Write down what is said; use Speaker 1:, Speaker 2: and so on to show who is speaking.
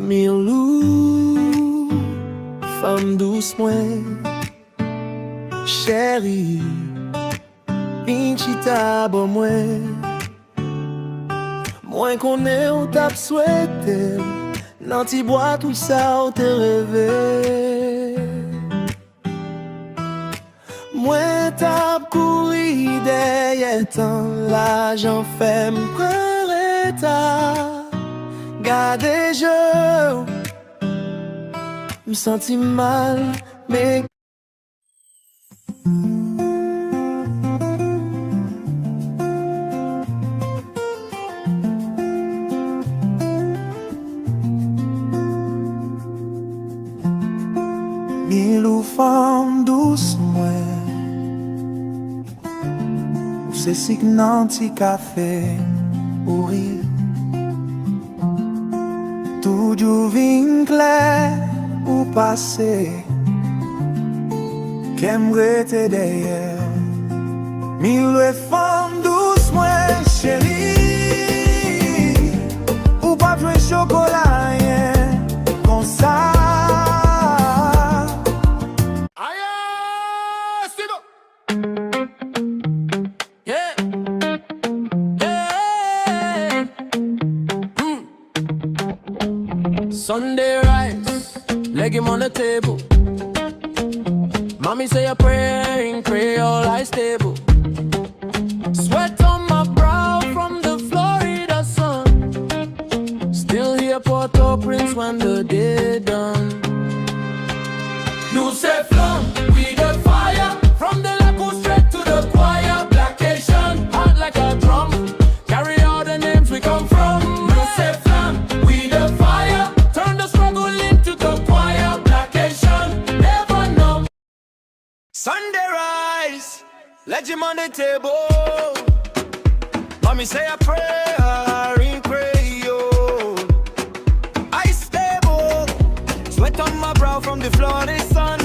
Speaker 1: Milou, femme douce mwen, chérie, pinchita bon mwen. Mwen konen ou tap souete, nan ti boîte ou sa ou te rêve. Mwen tap kouri deye tan, la jan fèm prere ta. Gade je, me senti mal, mais Milou femme douce mwen, ou se sik nan ti kafe ou ri. Toujou vin kler ou pase, kem rete deye. Milou e femme douce mwen, chéri, ou pa jwe chokola yen, kon sa.
Speaker 2: Sunday rise, leg him on the table. Mommy say a prayer in Creole, I stable. Sweat on my brow from the Florida sun. Still here Port-au-Prince when the day done. Nous c'est flamme, we the fire. From the lagoon straight to the choir. Black Haitian, hot like a drum. Carry all the names we come from. Nous c'est flamme, we the fire. Turn the struggle into the choir. Black Haitian, never know.
Speaker 1: Sunday rise, leg him on the table. Mommy say a prayer in Creole. I stable, sweat on my brow from the Florida sun.